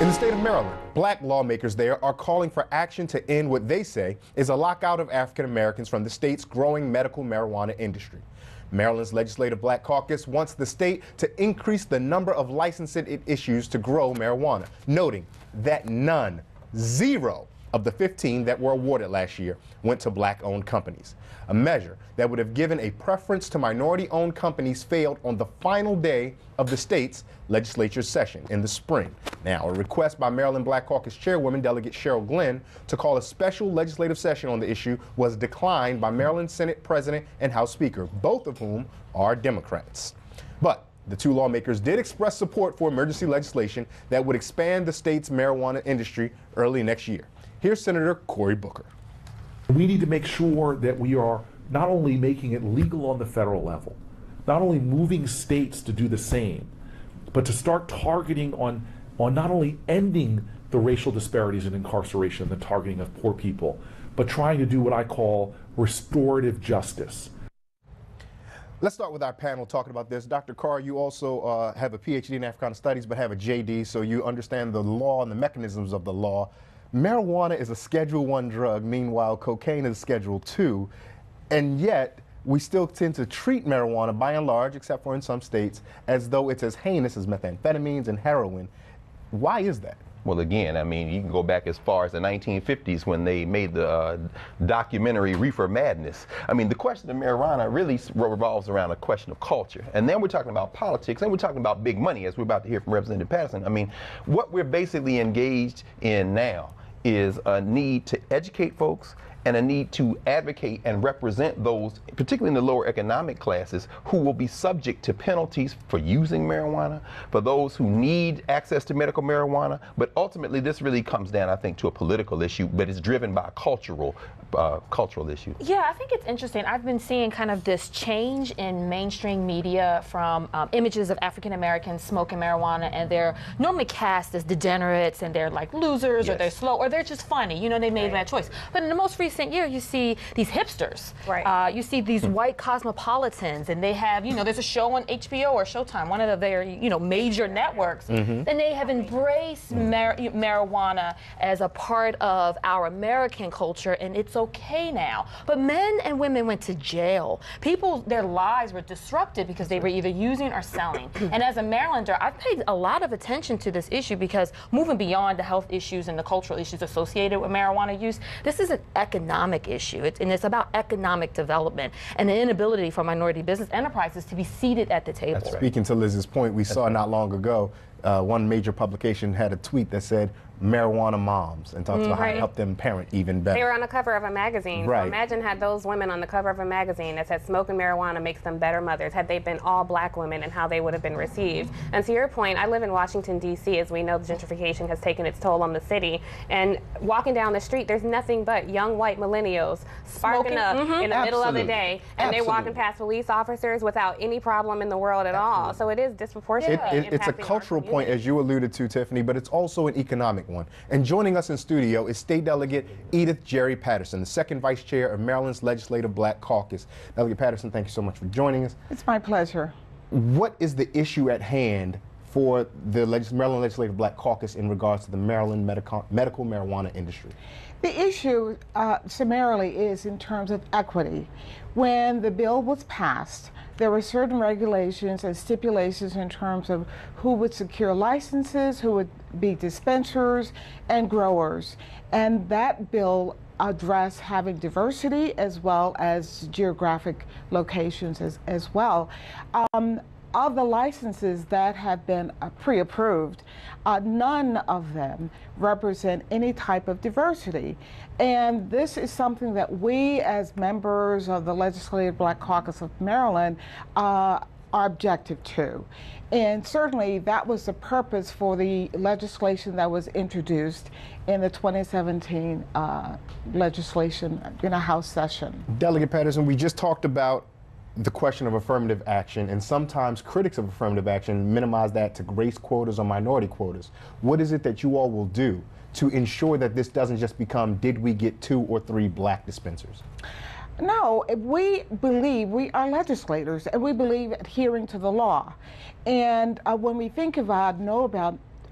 In the state of Maryland, black lawmakers there are calling for action to end what they say is a lockout of African Americans from the state's growing medical marijuana industry. Maryland's Legislative Black Caucus wants the state to increase the number of licenses it issues to grow marijuana, noting that zero of the 15 that were awarded last year went to black-owned companies. A measure that would have given a preference to minority-owned companies failed on the final day of the state's legislature session in the spring. Now, a request by Maryland Black Caucus Chairwoman Delegate Cheryl Glenn to call a special legislative session on the issue was declined by Maryland Senate President and House Speaker, both of whom are Democrats. But the two lawmakers did express support for emergency legislation that would expand the state's marijuana industry early next year. Here's Senator Cory Booker. We need to make sure that we are not only making it legal on the federal level, not only moving states to do the same, but to start targeting on not only ending the racial disparities in incarceration, the targeting of poor people, but trying to do what I call restorative justice. Let's start with our panel talking about this. Dr. Carr, you also have a PhD in Africana Studies, but have a JD, so you understand the law and the mechanisms of the law. Marijuana is a Schedule I drug, meanwhile cocaine is Schedule II, and yet we still tend to treat marijuana, by and large, except for in some states, as though it's as heinous as methamphetamines and heroin. Why is that? Well, again, I mean, you can go back as far as the 1950s when they made the documentary Reefer Madness. I mean, the question of marijuana really revolves around a question of culture. And then we're talking about politics, and we're talking about big money, as we're about to hear from Representative Patterson. I mean, what we're basically engaged in now is a need to educate folks and a need to advocate and represent those, particularly in the lower economic classes, who will be subject to penalties for using marijuana, for those who need access to medical marijuana. But ultimately, this really comes down, I think, to a political issue, but it's driven by a cultural issue. Yeah, I think it's interesting. I've been seeing kind of this change in mainstream media from images of African Americans smoking marijuana, and they're normally cast as degenerates, and they're like losers, yes, or they're slow, or they're just funny. You know, they made that choice. But in the most recent year, you see these hipsters. Right. You see these white cosmopolitans, and they have, you know, there's a show on HBO or Showtime, one of their, you know, major networks, and they have embraced marijuana as a part of our American culture, and it's okay now. But men and women went to jail. People, their lives were disrupted because they were either using or selling. And as a Marylander, I've paid a lot of attention to this issue because moving beyond the health issues and the cultural issues associated with marijuana use, this is an economic issue. And it's about economic development and the inability for minority business enterprises to be seated at the table. That's speaking to Liz's point, we saw not long ago, one major publication had a tweet that said, marijuana moms, and talks about how to help them parent even better. They were on the cover of a magazine. Right. So imagine had those women on the cover of a magazine that said smoking marijuana makes them better mothers, had they been all black women, and how they would have been received. And to your point, I live in Washington, D.C. As we know, the gentrification has taken its toll on the city. And walking down the street, there's nothing but young white millennials sparking up in the middle of the day, and they're walking past police officers without any problem in the world at all. So it is disproportionate. It's a cultural point, as you alluded to, Tiffany, but it's also an economic one. And joining us in studio is State Delegate Edith Jerry Patterson, the second Vice Chair of Maryland's Legislative Black Caucus. Delegate Patterson, thank you so much for joining us. It's my pleasure. What is the issue at hand for the Maryland Legislative Black Caucus in regards to the Maryland medical marijuana industry? The issue summarily is in terms of equity. When the bill was passed, there were certain regulations and stipulations in terms of who would secure licenses, who would be dispensers and growers. And that bill addressed having diversity as well as geographic locations as well. Of the licenses that have been pre-approved, none of them represent any type of diversity. And this is something that we, as members of the Legislative Black Caucus of Maryland, are objective to. And certainly that was the purpose for the legislation that was introduced in the 2017 legislation in a House session. Delegate Patterson, we just talked about the question of affirmative action, and sometimes critics of affirmative action minimize that to race quotas or minority quotas. What is it that you all will do to ensure that this doesn't just become, did we get 2 or 3 black dispensers? No, we believe, we are legislators, and we believe adhering to the law. And when we think about,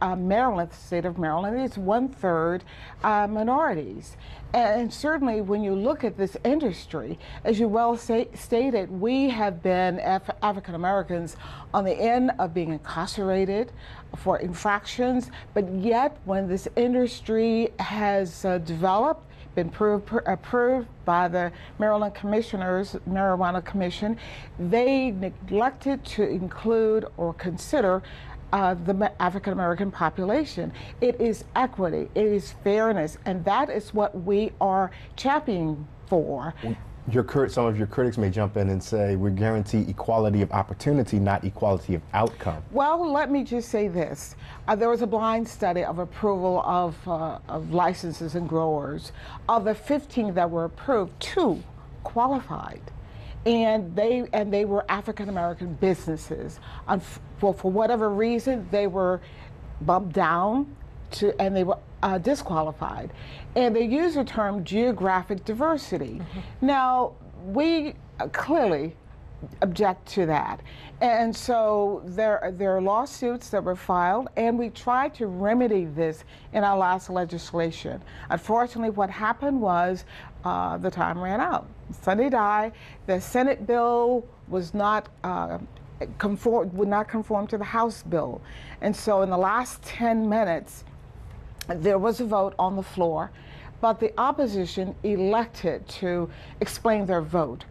Maryland, the state of Maryland, is 1/3 minorities. And certainly when you look at this industry, as you well stated, we have been African Americans on the end of being incarcerated for infractions, but yet when this industry has developed, been approved by the Maryland Commissioners, Marijuana Commission, they neglected to include or consider the African American population. It is equity, it is fairness, and that is what we are championing for. Some of your critics may jump in and say we guarantee equality of opportunity, not equality of outcome. Well, let me just say this. There was a blind study of approval of licenses and growers. Of the 15 that were approved, 2 qualified. And they were African American businesses. For whatever reason, they were bumped down and they were disqualified. And they use the term geographic diversity. Now, we clearly object to that. And so there are lawsuits that were filed, and we tried to remedy this in our last legislation. Unfortunately, what happened was the time ran out. Sunday died. The Senate bill was not would not conform to the House bill. And so in the last 10 minutes, there was a vote on the floor, but the opposition elected to explain their vote.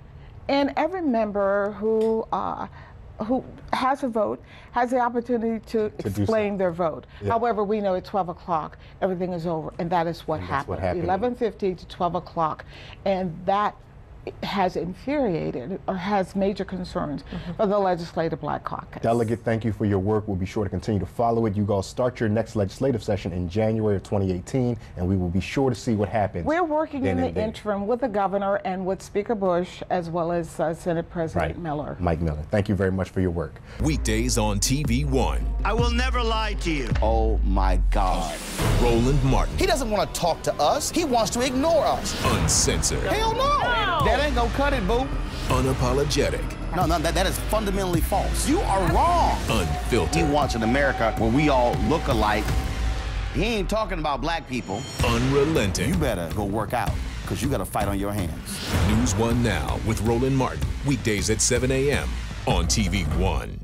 And every member who has a vote has the opportunity to explain their vote. Yeah. However, we know at 12 o'clock, everything is over, and that is what happened. 11:50 to 12 o'clock, and that has infuriated or has major concerns for the Legislative Black Caucus. Delegate, thank you for your work. We'll be sure to continue to follow it. You guys start your next legislative session in January of 2018, and we will be sure to see what happens. We're working in the interim with the governor and with Speaker Bush, as well as Senate President Miller. Mike Miller, thank you very much for your work. Weekdays on TV One. I will never lie to you. Oh my God. Roland Martin. He doesn't want to talk to us. He wants to ignore us. Uncensored. Hell no. That ain't gonna cut it, boo. Unapologetic. No, that is fundamentally false. You are wrong. Unfiltered. He wants an America where we all look alike. He ain't talking about black people. Unrelenting. You better go work out, because you got a fight on your hands. NewsOne Now with Roland Martin. Weekdays at 7 a.m. on TV One.